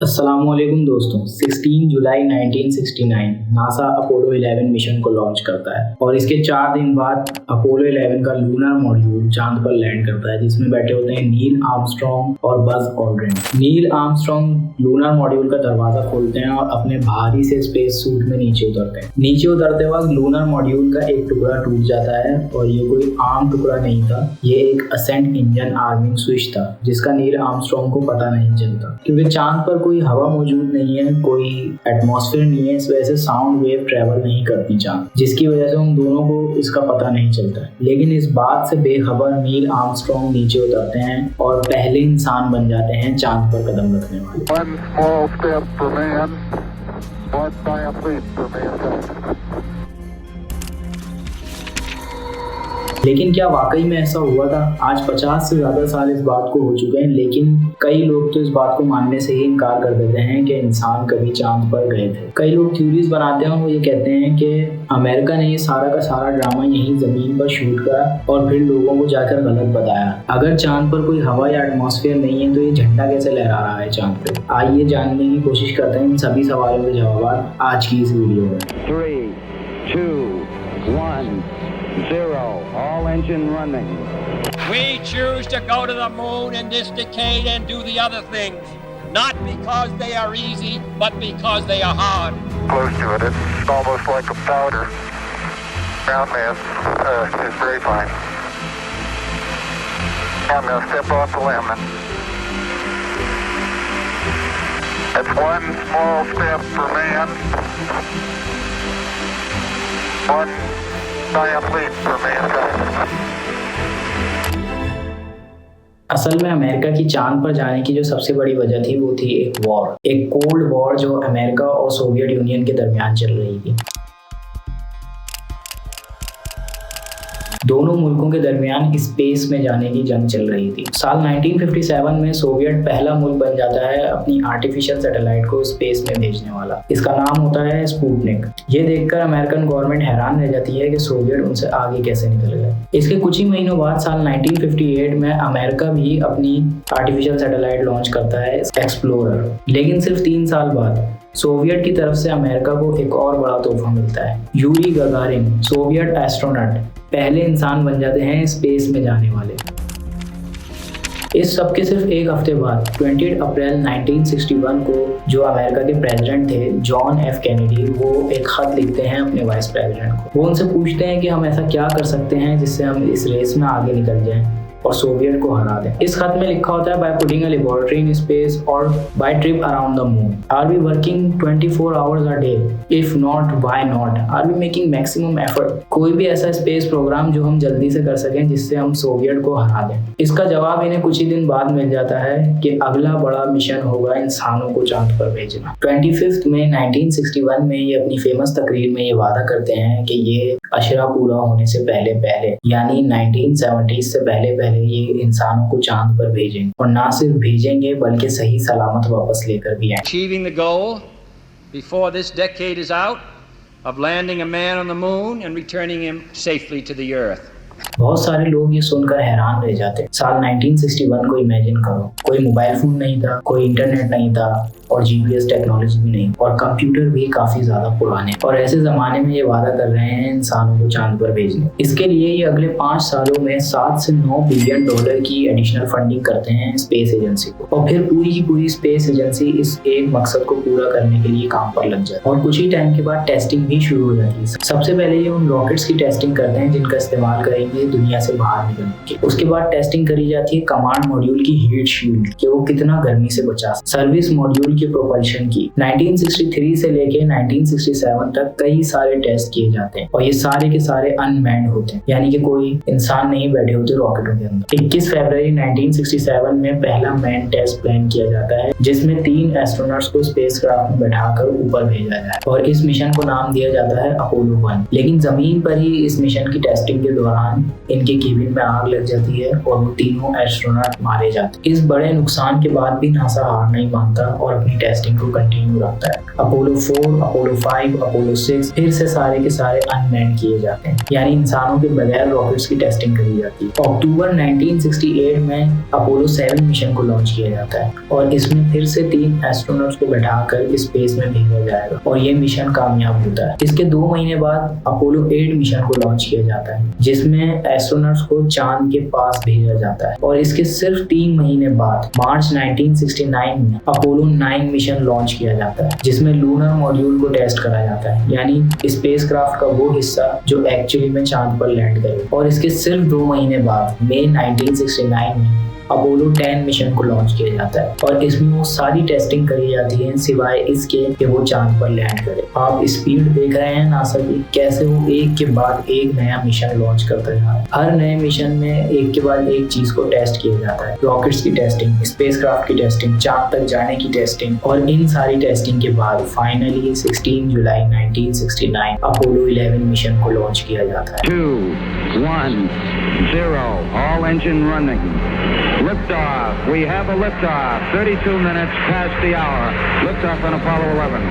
अस्सलामुअलैकुम दोस्तों। 16 जुलाई 1969 NASA Apollo 11 mission को लॉन्च करता है और इसके 4 दिन बाद अपोलो 11 का लूनर मॉड्यूल चांद पर लैंड करता है, जिसमें बैठे होते हैं नील आर्मस्ट्रॉन्ग और Buzz Aldrin. Neil Armstrong lunar module का दरवाजा खोलते हैं और अपने भारी से स्पेस सूट में नीचे उतरते हैं। नीचे उतरते वक्त लूनर मॉड्यूल का एक टुकड़ा टूट जाता है और ये कोई आम टुकड़ा नहीं था, ये एक असेंट इंजन आर्मिंग स्विच था जिसका नील आर्मस्ट्रॉन्ग को पता नहीं चलता, क्योंकि चांद पर कोई हवा मौजूद नहीं है, कोई एटमॉस्फेयर नहीं है। इस वजह से साउंड वेव ट्रेवल नहीं करती चांद, जिसकी वजह से उन दोनों को इसका पता नहीं चलता। लेकिन इस बात से बेखबर नील आर्मस्ट्रॉन्ग नीचे उतरते हैं और पहले इंसान बन जाते हैं चांद पर कदम रखने वाले। लेकिन क्या वाकई में ऐसा हुआ था? आज 50 से ज्यादा साल इस बात को हो चुके हैं, लेकिन कई लोग तो इस बात को मानने से ही इनकार कर देते हैं कि इंसान कभी चांद पर गए थे। कई लोग थ्योरीज बनाते हैं, वो ये कहते हैं कि अमेरिका ने ये सारा का सारा ड्रामा यहीं जमीन पर शूट करा और फिर लोगों को जाकर गलत बताया। अगर चांद पर कोई हवा या एटमॉस्फेयर नहीं है तो ये झंडा कैसे लहरा रहा है चांद पे? आइए जानने की कोशिश करते हैं इन सभी सवालों के जवाब आज की इस वीडियो में। 3, 2, 1, 0, all engine running. We choose to go to the moon in this decade and do the other things, not because they are easy, but because they are hard. Close to it, it's almost like a powder. Ground mass is very fine. I'm going to step off the limb. That's one small step for man, one giant leap for mankind. असल में America की चांद पर जाने की जो सबसे बड़ी वजह थी वो थी एक वॉर, एक कोल्ड वॉर जो अमेरिका और सोवियत यूनियन के दरमियान चल रही थी। दोनों मुल्कों के दरमियान स्पेस में जाने की जंग चल रही थी। साल 1957 में सोवियत पहला मुल्क बन जाता है अपनी आर्टिफिशियल सैटेलाइट को स्पेस में भेजने वाला। इसका नाम होता है स्पुतनिक। ये देखकर अमेरिकन गवर्नमेंट हैरान रह जाती है कि सोवियत उनसे आगे कैसे निकल गए। इसके कुछ ही महीनों बाद साल 1958 में अमेरिका भी अपनी आर्टिफिशियल सैटेलाइट लॉन्च करता है, एक्सप्लोरर। लेकिन सिर्फ 3 साल बाद सोवियत की तरफ से अमेरिका को एक और बड़ा तोहफा मिलता है। यूरी गगारिन, सोवियत एस्ट्रोनॉट, पहले इंसान बन जाते हैं स्पेस में जाने वाले। इस सब के सिर्फ एक हफ्ते बाद 20 अप्रैल 1961 को जो अमेरिका के प्रेसिडेंट थे जॉन एफ कैनेडी, वो एक खत लिखते हैं अपने वाइस प्रेसिडेंट को। वो उनसे पूछते हैं कि हम ऐसा क्या कर सकते हैं जिससे हम इस रेस में आगे निकल जाएं और सोवियत को हरा दें। इस खत में लिखा होता है, by putting a laboratory in space और by trip around the moon are we working 24 hours a day, if not why not, are we making maximum effort. कोई भी ऐसा स्पेस प्रोग्राम जो हम जल्दी से कर सकें जिससे हम सोवियत को हरा दें। इसका जवाब इन्हें कुछ ही दिन बाद मिल जाता है कि अगला बड़ा मिशन होगा इंसानों को चांद पर भेजना। 25 मई 1961 में ये अपनी फेमस तकरीर में ये वादा करते हैं कि ये अशरा पूरा होने से पहले यानी 1970 से पहले ये इंसानों को चांद पर भेजेंगे, और ना सिर्फ भेजेंगे बल्कि सही सलामत वापस लेकर भी आएंगे। Achieving the goal before this decade is out of landing a man on the moon and returning him safely to the earth. बहुत सारे लोग ये सुनकर हैरान रह जाते। साल 1961 को इमेजिन करो, कोई मोबाइल फोन नहीं था, कोई इंटरनेट नहीं था और जीपीएस टेक्नोलॉजी भी नहीं, और कंप्यूटर भी काफी ज्यादा पुराने, और ऐसे जमाने में ये वादा कर रहे हैं इंसानों को चांद पर भेजने। इसके लिए ये अगले 5 सालों में 7 से 9 बिलियन डॉलर की एडिशनल फंडिंग करते हैं स्पेस एजेंसी को, और फिर पूरी की पूरी स्पेस एजेंसी इस एक मकसद को पूरा करने के लिए काम पर लग जाती है। और कुछ ही टाइम के बाद टेस्टिंग भी शुरू हो जाती है। सबसे पहले ये उन रॉकेट्स की टेस्टिंग करते हैं जिनका इस्तेमाल करेंगे दुनिया से बाहर निकलने की। उसके बाद टेस्टिंग करी जाती है कमांड मॉड्यूल की हीट शील्ड, कि वो कितना गर्मी से बचा, सर्विस मॉड्यूल की प्रोपल्शन की। 1963 से लेके 1967 तक कई सारे टेस्ट किए जाते हैं और ये सारे के सारे अनमैन्ड होते हैं, यानी कि कोई इंसान नहीं बैठे होते रॉकेटों के अंदर। 21 फरवरी 1967 में पहला मैन टेस्ट प्लान किया जाता है, जिसमें 3 एस्ट्रोनॉट्स को स्पेसक्राफ्ट में बैठाकर ऊपर भेजा जाए और इस मिशन को नाम दिया जाता है अपोलो 1। लेकिन जमीन पर ही इस मिशन की टेस्टिंग के दौरान इनके केबिन में आग लग जाती है और वो तीनों एस्ट्रोनॉट मारे जाते हैं। इस बड़े नुकसान के बाद भी नासा हार नहीं मानता और अपनी टेस्टिंग को कंटिन्यू रखता है। अपोलो 4, अपोलो 5, अपोलो 6 फिर से सारे के सारे अनमैन्ड किए जाते हैं, यानी इंसानों के बगैर रॉकेट्स की टेस्टिंग करी जाती है। अक्टूबर 1968 में अपोलो 7 मिशन को लॉन्च किया जाता है और इसमें फिर से 3 एस्ट्रोनॉट्स को बैठाकर स्पेस में भेजा जाएगा और ये मिशन कामयाब होता है। इसके 2 महीने बाद अपोलो 8 मिशन को लॉन्च किया जाता है, जिसमें एस्ट्रोनॉट्स को चांद के पास भेजा जाता है और इसके सिर्फ 3 महीने बाद मार्च 1969 में अपोलो 9 मिशन लॉन्च किया जाता है, जिसमें लूनर मॉड्यूल को टेस्ट करा जाता है, यानी स्पेसक्राफ्ट का वो हिस्सा जो एक्चुअली में चांद पर लैंड करे। और इसके सिर्फ 2 महीने बाद मई 1969 में अपोलो 10 मिशन को लॉन्च किया जाता है और इसमें वो सारी टेस्टिंग करी जाती है सिवाय इसके कि वो चांद पर लैंड करे। आप स्पीड देख रहे हैं नासा की, कैसे वो एक के बाद एक नया मिशन लॉन्च करता जा रहा है। हर नए मिशन में एक के बाद एक चीज को टेस्ट किया जाता है, रॉकेट्स की टेस्टिंग, स्पेसक्राफ्ट की टेस्टिंग, चांद तक जाने की टेस्टिंग, और इन सारी टेस्टिंग के बाद फाइनली 16 जुलाई 1969 अपोलो 11 मिशन को लॉन्च किया जाता है। 2, 1, 0, all engine running. Liftoff. We have a liftoff. 32 minutes past the hour. Liftoff on Apollo 11.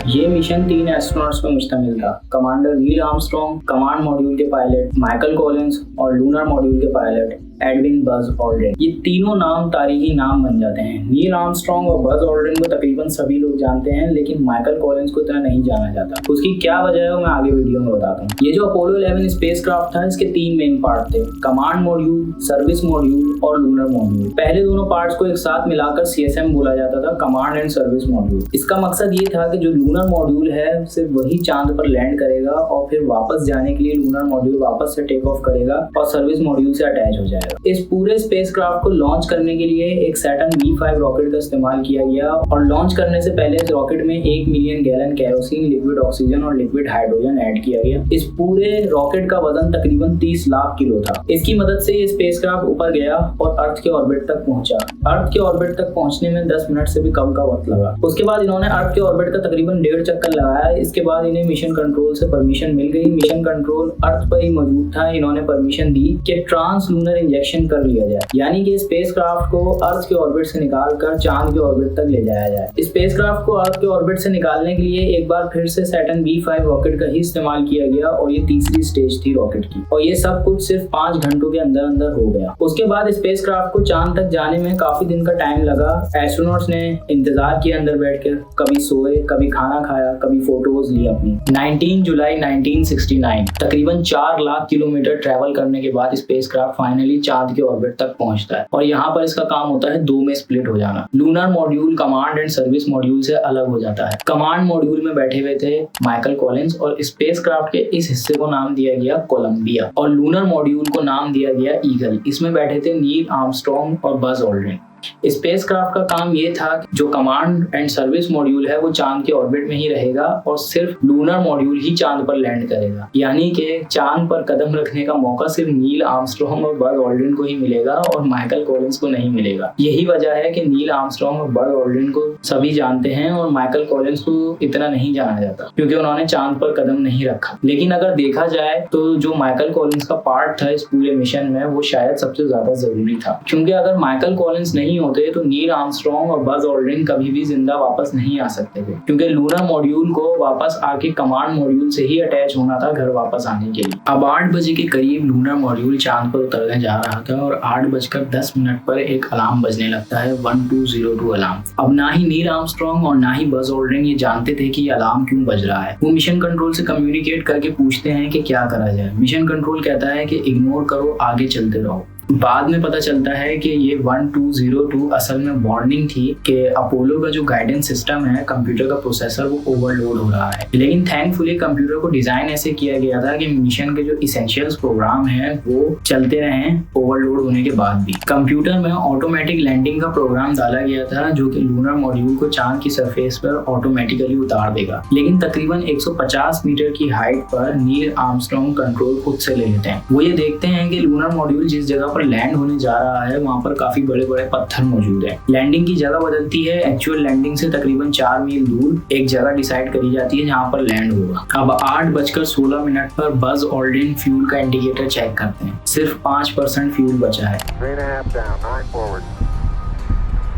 ये मिशन 3 एस्ट्रोनॉट्स पर मुश्तमिल था। Commander Neil Armstrong, command module के पायलट माइकल कॉलिंस और लूनर मॉड्यूल के पायलट एडविन बज ऑल्ड्रिन। ये तीनों नाम तारीखी नाम बन जाते हैं। नील आर्मस्ट्रॉन्ग और बज ऑल्ड्रिन को तकरीबन सभी लोग जानते हैं, लेकिन माइकल कॉलिंस को इतना नहीं जाना जाता। उसकी क्या वजह है वो मैं आगे वीडियो में बताता हूँ। ये जो अपोलो 11 स्पेसक्राफ्ट था, इसके 3 मेन पार्ट थे, कमांड मॉड्यूल, सर्विस मॉड्यूल और लूनर मॉड्यूल। पहले दोनों पार्ट्स को एक साथ मिलाकर CSM बोला जाता था, कमांड एंड सर्विस मॉड्यूल। इसका मकसद ये था कि जो लूनर मॉड्यूल है सिर्फ वही चांद पर लैंड करेगा और फिर वापस जाने के लिए लूनर मॉड्यूल वापस से टेक ऑफ करेगा और सर्विस मॉड्यूल से अटैच हो जाएगा। इस पूरे स्पेसक्राफ्ट को लॉन्च करने के लिए एक सैटर्न V5 रॉकेट का इस्तेमाल किया गया और लॉन्च करने से पहले इस रॉकेट में 1 million gallon kerosene, liquid oxygen और लिक्विड हाइड्रोजन ऐड किया गया। इस पूरे रॉकेट का वजन तकरीबन 30 लाख किलो था। इसकी मदद से ये स्पेसक्राफ्ट ऊपर गया और अर्थ के ऑर्बिट तक पहुंचा। अर्थ के ऑर्बिट तक पहुंचने में 10 मिनट से भी कम का वक्त लगा। उसके बाद इन्होंने अर्थ के ऑर्बिट का तकरीबन 1.5 चक्कर लगाया। इसके बाद इन्हें मिशन कंट्रोल से परमिशन मिल गई। मिशन कंट्रोल अर्थ पर ही मौजूद था। इन्होंने परमिशन दी कि ट्रांस लूनर इंजेक्शन कर लिया जाए, यानी कि स्पेसक्राफ्ट को अर्थ के ऑर्बिट से निकालकर चांद के ऑर्बिट तक ले जाया जाए। स्पेसक्राफ्ट को अर्थ के ऑर्बिट से निकालने के लिए एक बार फिर से सैटर्न V5 रॉकेट का ही इस्तेमाल किया गया और ये तीसरी स्टेज थी रॉकेट की, और ये सब कुछ सिर्फ 5 घंटों के अंदर अंदर हो गया। उसके बाद स्पेसक्राफ्ट को चांद तक जाने में काफी दिन का टाइम लगा। एस्ट्रोनॉट्स ने इंतजार किया अंदर बैठकर, कभी सोए, कभी खाना खाया, कभी फोटोज ली अपनी। 19 जुलाई 1969 तकरीबन 4 लाख किलोमीटर ट्रेवल करने के बाद स्पेसक्राफ्ट फाइनली चांद के ऑर्बिट तक पहुंचता है और यहाँ पर इसका काम होता है 2 में स्प्लिट हो जाना। Lunar module command and service module से अलग हो जाता है। कमांड मॉड्यूल में बैठे हुए थे माइकल कॉलिंस और स्पेसक्राफ्ट के इस हिस्से को नाम दिया गया कोलंबिया और लूनर मॉड्यूल को नाम दिया गया ईगल। इसमें बैठे थे नील आर्मस्ट्रॉन्ग और बज ऑल्ड्रिन। स्पेसक्राफ्ट का काम ये था कि जो कमांड एंड सर्विस मॉड्यूल है वो चांद के ऑर्बिट में ही रहेगा और सिर्फ लूनर मॉड्यूल ही चांद पर लैंड करेगा, यानी कि चांद पर कदम रखने का मौका सिर्फ नील आर्मस्ट्रॉन्ग और बज ऑल्ड्रिन को ही मिलेगा और माइकल कॉलिंस को नहीं मिलेगा। यही वजह है कि नील आर्मस्ट्रॉन्ग और बज ऑल्ड्रिन को सभी जानते हैं और माइकल कॉलिंस को इतना नहीं जाना जाता क्योंकि उन्होंने चांद पर कदम नहीं रखा। लेकिन अगर देखा जाए तो जो माइकल कॉलिंस का पार्ट था इस पूरे मिशन में वो शायद सबसे ज्यादा जरूरी था, क्योंकि अगर माइकल कॉलिंस नहीं होते तो नील आर्मस्ट्रॉन्ग और बज ऑल्ड्रिन कभी भी जिंदा वापस नहीं आ सकते थे, क्योंकि लूनर मॉड्यूल को वापस आके कमांड मॉड्यूल से ही अटैच होना था घर वापस आने के लिए। अब 8 बजे के करीब लूनर मॉड्यूल चांद पर उतरने जा रहा था और 8:10 पर एक अलार्म बजने लगता है, 1202 अलार्म। अब ना ही नील आर्मस्ट्रॉन्ग और ना ही बज ऑल्ड्रिन ये जानते थे कि अलार्म क्यों बज रहा है। वो मिशन कंट्रोल से कम्युनिकेट करके पूछते हैं कि क्या करा जाए। मिशन कंट्रोल कहता है कि इग्नोर करो, आगे चलते रहो। बाद में पता चलता है कि ये 1202 असल में वार्निंग थी कि अपोलो का जो गाइडेंस सिस्टम है, कंप्यूटर का प्रोसेसर, वो ओवरलोड हो रहा है। लेकिन थैंकफुली कंप्यूटर को डिजाइन ऐसे किया गया था कि मिशन के जो इसेंशियल्स प्रोग्राम है वो चलते रहे ओवरलोड होने के बाद भी। कंप्यूटर में ऑटोमेटिक लैंडिंग का प्रोग्राम डाला गया था जो कि लूनर मॉड्यूल को चांद की सरफेस पर ऑटोमेटिकली उतार देगा। लेकिन तकरीबन 150 मीटर की हाइट पर नील आर्मस्ट्रॉन्ग कंट्रोल खुद से ले लेते हैं। वो ये देखते हैं कि लूनर मॉड्यूल जिस जगह पर लैंड होने जा रहा है वहाँ पर काफी बड़े बड़े पत्थर मौजूद हैं। लैंडिंग की जगह बदलती है। एक्चुअल लैंडिंग से तकरीबन 4 मील दूर एक जगह डिसाइड करी जाती है जहाँ पर लैंड होगा। अब 8:16 पर बज ऑल्ड्रिन फ्यूल का इंडिकेटर चेक करते हैं। सिर्फ 5% फ्यूल बचा है। 3.5 down, 9 forward,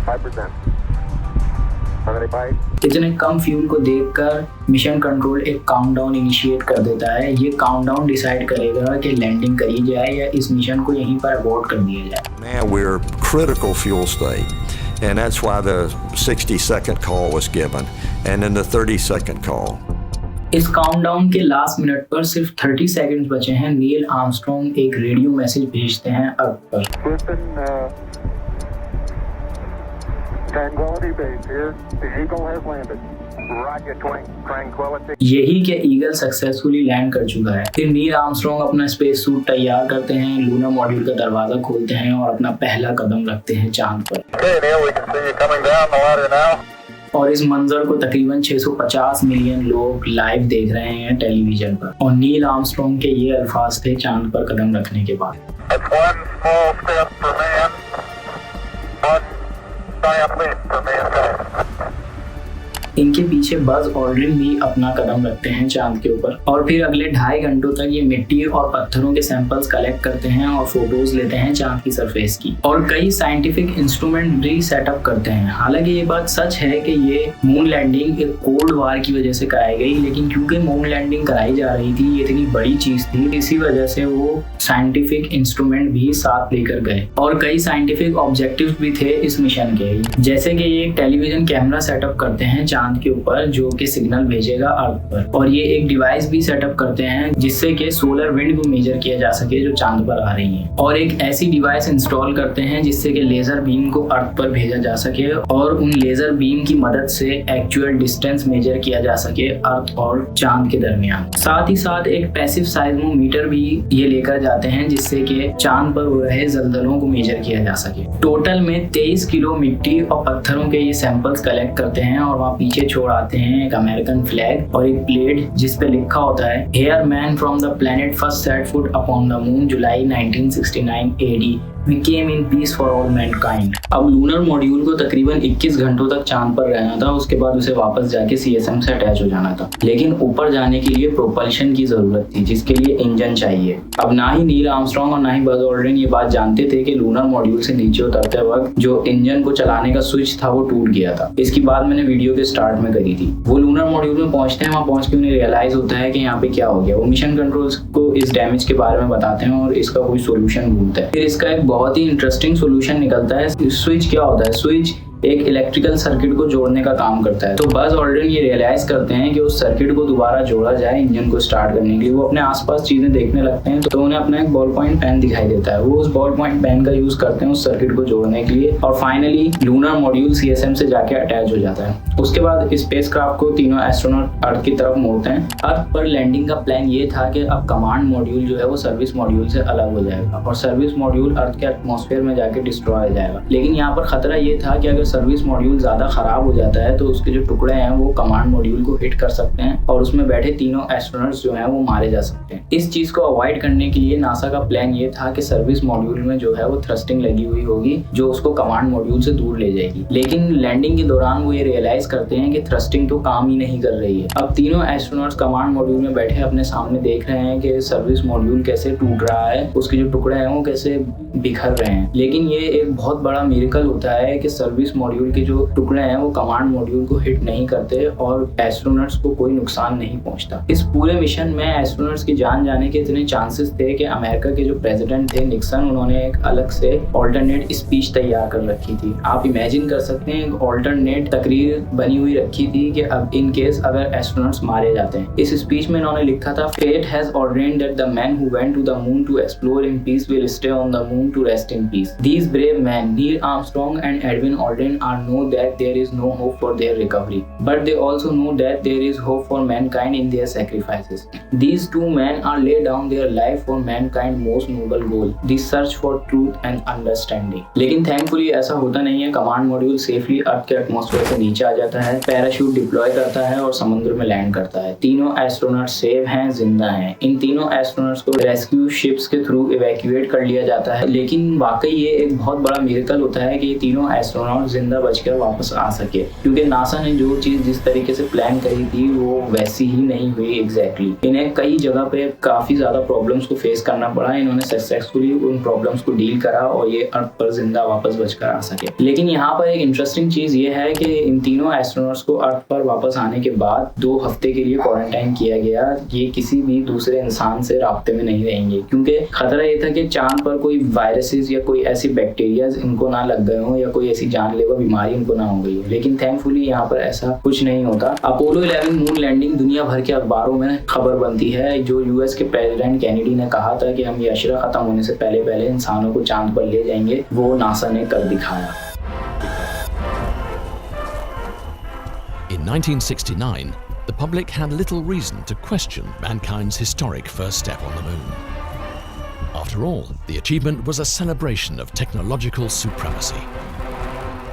5%. इतने कम फ्यूल को देखकर मिशन कंट्रोल एक काउंटडाउन इनिशिएट कर देता है। ये काउंटडाउन डिसाइड करेगा कि लैंडिंग करी जाए या इस मिशन को यहीं पर अबॉर्ट कर दिया जाए। Now we're critical fuel state, and that's why the 60-second call was given, and then the 30-second call. इस काउंटडाउन के लास्ट मिनट पर सिर्फ 30 सेकंड्स बचे हैं। नील आर्मस्ट्रॉन्ग एक रेडियो मैसेज भेजते हैं अर्थ पर। Tranquility Base here. The Eagle has landed. Roger, Tranquility. यही कि ईगल सक्सेसफुली लैंड कर चुका है। फिर नील आर्मस्ट्रॉन्ग अपना स्पेस सूट तैयार करते हैं, लूनर मॉड्यूल का दरवाजा खोलते हैं और अपना पहला कदम रखते हैं चांद पर। Okay, Neil, we can see you coming down the ladder now. और इस मंजर को तकरीबन 650 मिलियन लोग लाइव देख रहे हैं टेलीविजन पर। और नील आर्मस्ट्रॉन्ग के ये अल्फाज थे चांद पर कदम रखने के बाद। That's one small step for man, one giant leap for mankind. इनके पीछे बज ऑल्ड्रिन भी अपना कदम रखते हैं चांद के ऊपर। और फिर अगले 2.5 घंटों तक ये मिट्टी और पत्थरों के सैंपल्स कलेक्ट करते हैं और फोटोज लेते हैं चांद की सरफेस की। और कई साइंटिफिक इंस्ट्रूमेंट भी सेटअप करते हैं। हालांकि ये बात सच है कि ये मून लैंडिंग एक कोल्ड वार की वजह से कराई गई, लेकिन क्योंकि मून लैंडिंग कराई जा रही थी, ये इतनी बड़ी चीज थी, इसी वजह से वो साइंटिफिक इंस्ट्रूमेंट भी साथ लेकर गए। और कई साइंटिफिक ऑब्जेक्टिव्स भी थे इस मिशन के, जैसे कि ये एक टेलीविजन कैमरा सेटअप करते हैं चांद के ऊपर जो कि सिग्नल भेजेगा अर्थ पर। और ये एक डिवाइस भी सेटअप करते हैं जिससे कि सोलर विंड को मेजर किया जा सके जो चांद पर आ रही है। और एक ऐसी डिवाइस इंस्टॉल करते हैं जिससे कि लेजर बीम को अर्थ पर भेजा जा सके और उन लेजर बीम की मदद से एक्चुअल डिस्टेंस मेजर किया जा सके अर्थ और चांद के दरमियान। साथ ही साथ एक पैसिव साइज्मोमीटर भी ये लेकर जाते हैं जिससे कि चांद पर हो रहे जलजलों को मेजर किया जा सके। टोटल में 23 किलो मिट्टी और पत्थरों के ये सैंपल्स कलेक्ट करते हैं और वहाँ पीछे छोड़ आते हैं एक अमेरिकन फ्लैग और एक प्लेट जिस पे लिखा होता है here man from the planet first set foot upon the moon July 1969 AD We came in peace for all mankind। अब लूनर मॉड्यूल को तकरीबन 21 घंटों तक चांद पर रहना था, उसके बाद उसे वापस जाके CSM से अटैच हो जाना था। लेकिन ऊपर जाने के लिए प्रोपल्शन की जरूरत थी जिसके लिए इंजन चाहिए। अब ना ही नील आर्मस्ट्रॉन्ग और ना ही बज ऑल्ड्रिन ये बात जानते थे कि लूनर मॉड्यूल से नीचे उतरते वक्त जो इंजन को चलाने का स्विच था वो टूट गया था। इसकी बात मैंने वीडियो के स्टार्ट में करी थी। वो लूनर मॉड्यूल में पहुंचते हैं, वहाँ पहुंच के उन्हें रियलाइज होता है कि यहाँ पे क्या हो गया। वो मिशन कंट्रोल्स को इस डैमेज के बारे में बताते हैं और इसका कोई सोल्यूशन ढूंढते हैं। फिर इसका एक बहुत ही इंटरेस्टिंग सोल्यूशन निकलता है। स्विच क्या होता है? स्विच एक इलेक्ट्रिकल सर्किट को जोड़ने का काम करता है। तो बज ऑल्ड्रिन ये रियलाइज करते हैं कि उस सर्किट को दोबारा जोड़ा जाए इंजन को स्टार्ट करने के लिए। वो अपने आसपास चीजें देखने लगते हैं तो उन्हें अपना एक बॉल पॉइंट पेन दिखाई देता है। वो उस बॉल पॉइंट पेन का यूज करते हैं उस सर्किट को जोड़ने के लिए और फाइनली लूनर मॉड्यूल CSM से जाके अटैच हो जाता है। उसके बाद स्पेसक्राफ्ट को तीनों एस्ट्रोनॉट अर्थ की तरफ मोड़ते हैं। अर्थ पर लैंडिंग का प्लान ये था कि अब कमांड मॉड्यूल जो है वो सर्विस मॉड्यूल से अलग हो जाएगा और सर्विस मॉड्यूल अर्थ के एटमॉस्फेयर में जाके डिस्ट्रॉय हो जाएगा। लेकिन यहाँ पर खतरा ये था कि अगर सर्विस मॉड्यूल ज्यादा खराब हो जाता है तो उसके जो टुकड़े हैं वो कमांड मॉड्यूल को हिट कर सकते हैं और उसमें बैठे तीनों एस्ट्रोनॉट्स जो हैं वो मारे जा सकते हैं। इस चीज को अवॉइड करने के लिए नासा का प्लान ये था कि सर्विस मॉड्यूल में जो है वो थ्रस्टिंग लगी हुई होगी जो उसको कमांड मॉड्यूल से दूर ले जाएगी। लेकिन लैंडिंग के दौरान वो ये रियलाइज करते हैं कि थ्रस्टिंग तो काम ही नहीं कर रही है। अब तीनों एस्ट्रोनॉट्स कमांड मॉड्यूल में बैठे अपने सामने देख रहे हैं कि सर्विस मॉड्यूल कैसे टूट रहा है, उसके जो टुकड़े हैं वो कैसे बिखर रहे हैं। लेकिन ये एक बहुत बड़ा मिरेकल होता है कि सर्विस मॉड्यूल के जो टुकड़े हैं वो कमांड मॉड्यूल को हिट नहीं करते और एस्ट्रोनॉट्स को कोई नुकसान नहीं पहुंचता। इस पूरे मिशन में एस्ट्रोनॉट्स की जान जाने के इतने चांसेस थे कि अमेरिका के जो प्रेसिडेंट थे निक्सन, उन्होंने एक अलग से ऑल्टरनेट स्पीच तैयार कर रखी थी। आप इमेजिन कर सकते हैं एक ऑल्टरनेट तकरीर बनी हुई रखी थी कि अब इन केस अगर एस्ट्रोनॉट्स मारे जाते हैं। इस स्पीच में इन्होंने लिखा था fate has ordained that the man who went to the moon to explore in peace will stay on the moon to rest in peace. These brave men, Neil Armstrong and Edwin Aldrin, know that there is no hope for their recovery, but they also know that there is hope for mankind in their sacrifices. These two men are laid down their life for mankind's most noble goal, the search for truth and understanding. लेकिन thankfully ऐसा होता नहीं है। Command module safely अर्थ के atmosphere से नीचे आ जाता है, पैराशूट डिप्लॉय करता है और समुद्र में लैंड करता है। तीनों एस्ट्रोनॉट सेव हैं, जिंदा हैं। इन तीनों एस्ट्रोनॉट्स को रेस्क्यू शिप्स के थ्रू इवैक्यूएट कर लिया जाता है। लेकिन वाकई ये एक बहुत बड़ा मिरेकल होता है कि ये तीनों एस्ट्रोनॉट जिंदा बचकर वापस आ सके, क्योंकि नासा ने जो चीज़ जिस तरीके से प्लान करी थी वो वैसी ही नहीं हुई एग्जैक्टली। इन्हें कई जगह पे काफ़ी ज़्यादा प्रॉब्लम्स को फेस करना पड़ा, इन्होंने सक्सेसफुली उन प्रॉब्लम्स को डील करा और ये अर्थ पर जिंदा वापस बचकर आ सके। लेकिन यहाँ पर एक इंटरेस्टिंग चीज़ ये है कि इन तीनों एस्ट्रोनॉट्स को अर्थ पर वापस आने के बाद 2 हफ्ते के लिए क्वारंटाइन किया गया। ये किसी भी दूसरे इंसान से राब्ते में नहीं रहेंगे, क्योंकि खतरा ये था कि चांद पर कोई वायरसेस या कोई ऐसी बैक्टीरियाज इनको ना लग गए हों या कोई ऐसी जानलेवा बीमारी इनको ना हो गई हो। लेकिन थैंकफुली यहाँ पर ऐसा कुछ नहीं होता। अपोलो 11 मून लैंडिंग दुनिया भर के अखबारों में खबर बनती है। जो यूएस के प्रेसिडेंट केनेडी ने कहा था कि हम ये अशरा खत्म होने से पहले इंसानों को चांद पर ले जाएंगे, वो नासा ने कर दिखाया। In 1969, the public had little reason to question mankind's historic first step on the moon. After all, the achievement was a celebration of technological supremacy.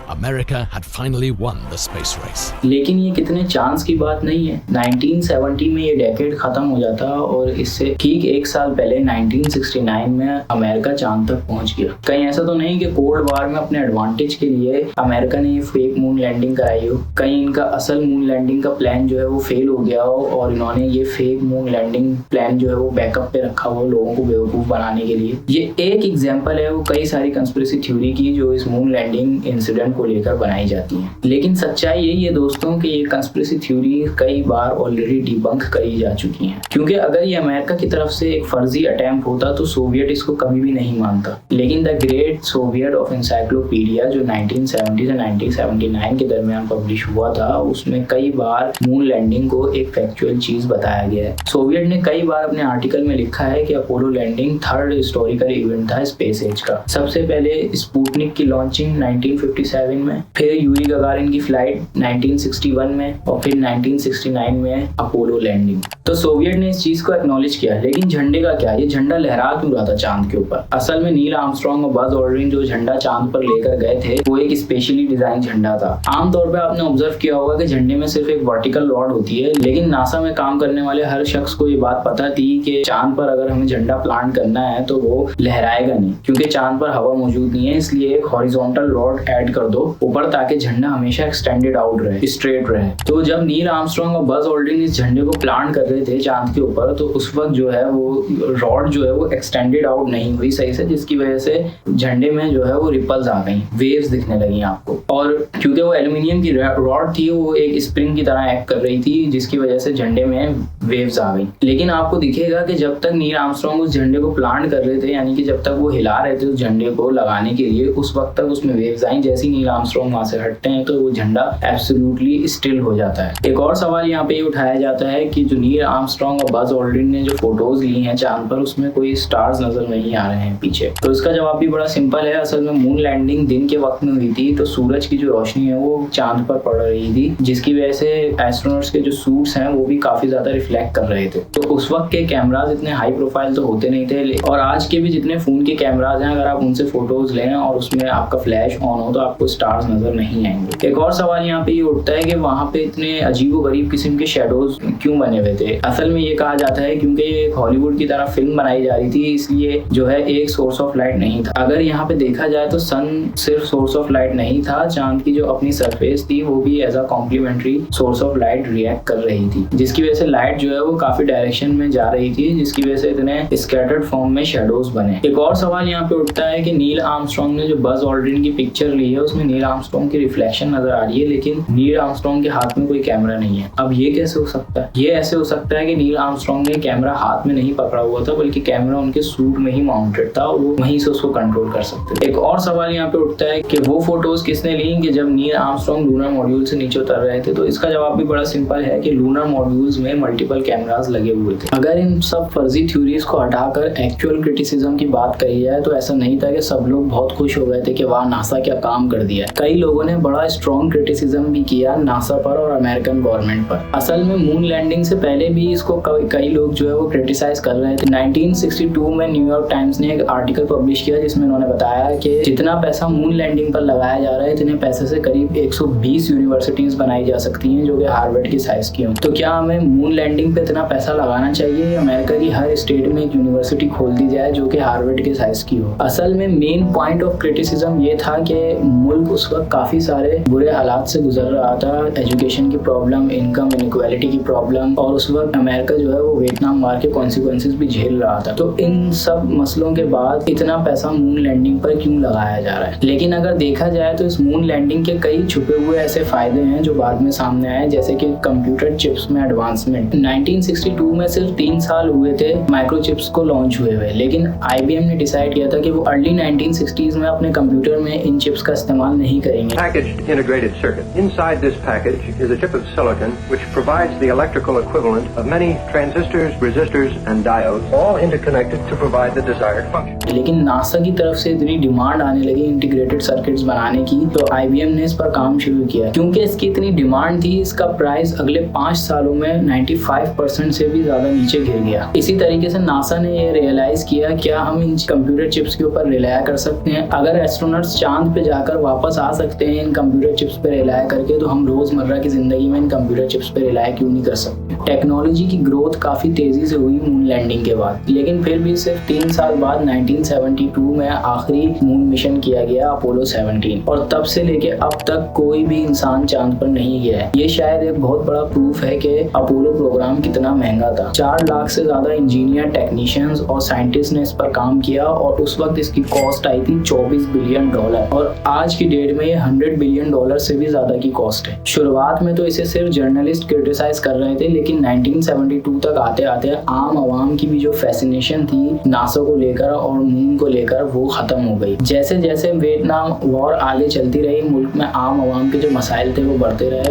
America had finally won the space race. लेकिन ये कितने chance की बात नहीं है। 1970 में ये decade खत्म हो जाता और इससे ठीक 1 साल पहले 1969 में अमेरिका चांद तक पहुंच गया। कहीं ऐसा तो नहीं कि कोल्ड वार में अपने एडवांटेज के लिए अमेरिका ने ये फेक मून लैंडिंग कराई हो, कहीं इनका असल मून लैंडिंग का प्लान जो है वो फेल हो गया हो और इन्होंने ये फेक मून लैंडिंग प्लान जो है वो बैकअप पे रखा हो लोगों को बेवकूफ बनाने के लिए। ये एक एग्जाम्पल है वो कई सारी कंस्पिरेसी थ्योरी की जो इस मून लैंडिंग इंसिडेंट को लेकर बनाई जाती हैं। लेकिन सच्चाई यही है दोस्तों कि ये कंस्पिरेसी थ्योरी कई बार ऑलरेडी डिबंक करी जा चुकी हैं, क्योंकि अगर ये अमेरिका की तरफ से एक फर्जी अटेम्प्ट होता तो सोवियत इसको कभी भी नहीं मानता। लेकिन the great Soviet of encyclopedia जो 1970 से 1979 के दरमियान पब्लिश हुआ था, उसमें कई बार मून लैंडिंग को एक फैक्चुअल चीज बताया गया है। सोवियत ने कई बार अपने आर्टिकल में लिखा है कि Apollo landing 3rd historical event था स्पेस एज का। सबसे पहले स्पुतनिक की लॉन्चिंग 1957 में, फिर यूरी गगारिन की फ्लाइट 1961 में और फिर 1969 में अपोलो लैंडिंग। तो सोवियत ने इस चीज को एक्नॉलेज किया। लेकिन झंडे का क्या, ये झंडा लहरा क्यों रहा था चांद के ऊपर? असल में नील आर्मस्ट्रांग और बज ऑल्ड्रिन जो झंडा चांद पर लेकर गए थे वो एक स्पेशली डिजाइन झंडा था। आमतौर पर आपने ऑब्जर्व किया होगा कि झंडे में सिर्फ एक वर्टिकल रॉड होती है, लेकिन नासा में काम करने वाले हर शख्स को ये बात पता थी कि चांद पर अगर हमें झंडा प्लांट करना है तो वो लहराएगा नहीं, क्योंकि चांद पर हवा मौजूद नहीं है। इसलिए एक हॉरिजॉन्टल रॉड ऐड कर दो ऊपर ताकि झंडा हमेशा एक्सटेंडेड आउट रहे, स्ट्रेट रहे। तो जब नील आर्मस्ट्रांग और बज ऑल्ड्रिन इस झंडे को प्लांट कर रहे थे चांद के ऊपर, तो उस वक्त जो है वो रॉड जो है वो एक्सटेंडेड आउट नहीं हुई सही से, जिसकी वजह से झंडे में जो है वो रिपल्स आ गई, वेव्स दिखने लगी आपको। और क्योंकि वो एल्यूमिनियम की रॉड थी, वो एक स्प्रिंग की तरह एक्ट कर रही थी, जिसकी वजह से झंडे में वेव्स आ गई। लेकिन आपको दिखेगा कि जब तक नील आर्मस्ट्रांग उस झंडे को प्लांट कर रहे थे, यानी कि जब तक वो हिला रहे थे उस झंडे को लगाने के लिए, उस वक्त तक उसमें वेव्स आई। जैसे नील आर्मस्ट्रांग वहां से हटते हैं तो वो झंडा एब्सोल्युटली स्टिल हो जाता है। एक और सवाल यहाँ पे उठाया जाता है कि जो नील आर्मस्ट्रांग और बज ऑल्ड्रिन ने जो फोटोज ली हैं चांद पर, उसमें कोई स्टार्स नजर नहीं आ रहे हैं पीछे। तो इसका जवाब भी बड़ा सिंपल है। असल में मून लैंडिंग दिन के वक्त में हुई थी, तो सूरज की जो रोशनी है वो चांद पर पड़ रही थी, जिसकी वजह से एस्ट्रोनॉट्स के जो सूट्स हैं वो भी काफी ज्यादा रिफ्लेक्ट कर रहे थे। तो उस वक्त के कैमराज इतने हाई प्रोफाइल तो होते नहीं थे, और आज के भी जितने फोन के कैमराज हैं, अगर आप उनसे फोटोज लें और उसमें आपका फ्लैश ऑन हो तो आपको स्टार्स नजर नहीं आएंगे। एक और सवाल यहाँ पे ये उठता है कि वहाँ पे इतने अजीबोगरीब किस्म के शेडोज क्यों बने हुए थे? असल में ये कहा जाता है क्योंकि ये एक हॉलीवुड की तरह फिल्म बनाई जा रही थी, इसलिए जो है एक सोर्स ऑफ लाइट नहीं था। अगर यहाँ पे देखा जाए तो सन सिर्फ सोर्स ऑफ लाइट नहीं था, चांद की जो अपनी सरफेस थी वो भी as a complementary source of light react कर रही थी, जिसकी वजह से लाइट जो है वो काफी डायरेक्शन में जा रही थी, जिसकी वजह से इतने स्कैटर्ड फॉर्म में शेडोज बने। एक और सवाल यहाँ पे उठता है कि नील आर्मस्ट्रांग ने जो बज ऑल्ड्रिन की पिक्चर ली है उसमें नील आर्मस्ट्रांग की रिफ्लेक्शन नजर आ रही है, लेकिन नील आर्मस्ट्रांग के हाथ में कोई कैमरा नहीं है। अब ये कैसे हो सकता है? ये ऐसे हो सकता है कि नील आर्मस्ट्रांग ने कैमरा हाथ में नहीं पकड़ा हुआ था, बल्कि कैमरा उनके सूट में ही माउंटेड था और वो वहीं से उसको कंट्रोल कर सकते थे। एक और सवाल यहाँ पे उठता है कि वो फोटोज किसने ली कि जब नील आर्मस्ट्रांग लूनर मॉड्यूल से नीचे उतर रहे थे? तो इसका जवाब भी बड़ा सिंपल है कि लूनर मॉड्यूल्स में मल्टीपल कैमरास लगे हुए थे। अगर इन सब फर्जी थ्योरीज को हटाकर एक्चुअल क्रिटिसिज्म की बात करी जाए तो ऐसा नहीं था कि सब लोग बहुत खुश हो गए थे कि वाह नासा क्या काम कर दिया। दिया। कई लोगों ने बड़ा स्ट्रॉन्ग क्रिटिसिज्म भी किया नासा पर और अमेरिकन गवर्नमेंट पर। असल में मून लैंडिंग से पहले भी इसको कई लोग जो है वो क्रिटिसाइज कर रहे थे। 1962 में न्यूयॉर्क टाइम्स ने एक आर्टिकल पब्लिश किया जिसमें उन्होंने बताया कि जितना पैसा मून लैंडिंग पर लगाया जा रहा है इतने पैसे से करीब 120 यूनिवर्सिटीज बनाई जा सकती हैं जो कि हार्वर्ड की साइज की हों। तो क्या हमें मून लैंडिंग पे इतना पैसा लगाना चाहिए? अमेरिका की हर स्टेट में एक यूनिवर्सिटी खोल दी जाए जो कि हार्वर्ड के साइज की हो। असल में मेन पॉइंट ऑफ क्रिटिसिज्म ये था कि मुल्क उस वक्त काफी सारे बुरे हालात से गुजर रहा था, एजुकेशन की प्रॉब्लम, इनकम इनइक्वालिटी की प्रॉब्लम, और उस वक्त अमेरिका जो है वो वियतनाम वार के कॉन्सिक्वेंसेस भी झेल रहा था। तो इन सब मसलों के बाद इतना पैसा मून लैंडिंग पर क्यों लगाया जा रहा है? लेकिन अगर देखा जाए तो इस मून लैंडिंग के कई छुपे हुए ऐसे फायदे हैं जो बाद में सामने आए, जैसे कि कंप्यूटर चिप्स में एडवांसमेंट। 1962 में सिर्फ 3 साल हुए थे माइक्रोचिप्स को लॉन्च हुए हुए, लेकिन IBM ने डिसाइड किया था कि वो अर्ली 1960s में अपने कंप्यूटर में इन चिप्स का इस्तेमाल नहीं करेंगे। Packaged integrated circuit. Inside this package is a chip of silicon which provides the electrical equivalent of many transistors, resistors and diodes, all interconnected to provide the desired function. लेकिन NASA की तरफ से इतनी demand आने लगी integrated circuits बनाने की, तो IBM ने इस पर काम शुरू किया। क्योंकि इसकी इतनी डिमांड थी, इसका प्राइस अगले 5 सालों में 95% से भी ज्यादा नीचे गिर गया। इसी तरीके से नासा ने ये रियलाइज किया क्या हम इन कंप्यूटर चिप्स के ऊपर रिलाय कर सकते हैं? अगर एस्ट्रोनॉट्स चांद पे जाकर वापस आ सकते हैं इन कंप्यूटर चिप्स पे रिलाय करके, तो हम रोजमर्रा की जिंदगी में इन कंप्यूटर चिप्स पे रिलाय क्यों नहीं कर सकते? टेक्नोलॉजी की ग्रोथ काफी तेजी से हुई मून लैंडिंग के बाद, लेकिन फिर भी सिर्फ 3 साल बाद 1972 में आखिरी मून मिशन किया गया, अपोलो 17, और तब से लेके अब तक कोई भी इंसान चांद पर नहीं गया है। ये शायद एक बहुत बड़ा प्रूफ है कि अपोलो प्रोग्राम कितना महंगा था। 4 लाख से ज्यादा इंजीनियर, टेक्नीशियंस और साइंटिस्ट ने इस पर काम किया, और उस वक्त इसकी कॉस्ट आई थी $24 बिलियन, और आज की डेट में ये $100 बिलियन से भी ज्यादा की कॉस्ट है। शुरुआत में तो इसे सिर्फ जर्नलिस्ट क्रिटिसाइज कर रहे थे, लेकिन 1972 तक आते आते आम आवाम की भी जो फैसिनेशन थी नासा को लेकर और मून को लेकर वो खत्म हो गई। जैसे जैसे वियतनाम वॉर आगे चलती रही, मुल्क में आम आवाम के जो मसाइल थे वो बढ़ते रहे।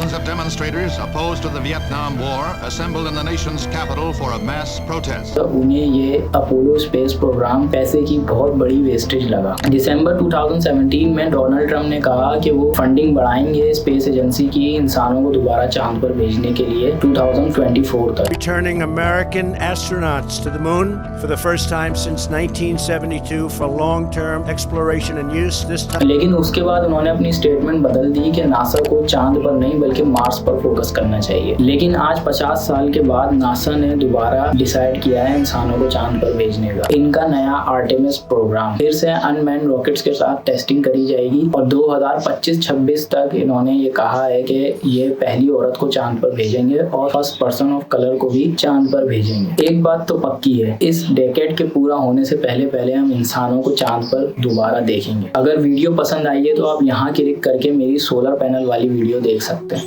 तो उन्हें ये अपोलो स्पेस प्रोग्राम पैसे की बहुत बड़ी वेस्टेज लगा। दिसंबर 2017 में डोनाल्ड ट्रंप ने कहा कि वो फंडिंग बढ़ाएंगे स्पेस एजेंसी की इंसानों को दोबारा चांद पर भेजने के लिए 2024 तक। Returning American astronauts to the moon for the first time since 1972 for long-term exploration and use this time. लेकिन उसके बाद उन्होंने अपनी स्टेटमेंट बदल दी कि नासा को चांद पर नहीं बल्कि मार्स पर फोकस करना चाहिए। लेकिन आज 50 साल के बाद नासा ने दोबारा डिसाइड किया है इंसानों को चांद पर भेजने का। इनका नया आर्टेमिस प्रोग्राम फिर से अनमैन्ड रॉकेट्स के साथ टेस्टिंग करी जाएगी, और 2025-26 तक इन्होंने ये कहा है कि ये पहली औरत को चांद पर भेजेंगे और फर्स्ट पर्सन ऑफ कलर को भी चांद पर भेजेंगे। एक बात तो पक्की है, इस डेकेड के पूरा होने से पहले हम इंसानों को चांद पर दोबारा देखेंगे। अगर वीडियो पसंद आई है तो आप यहाँ क्लिक करके मेरी सोलर पैनल वाली वीडियो देख सकते हैं।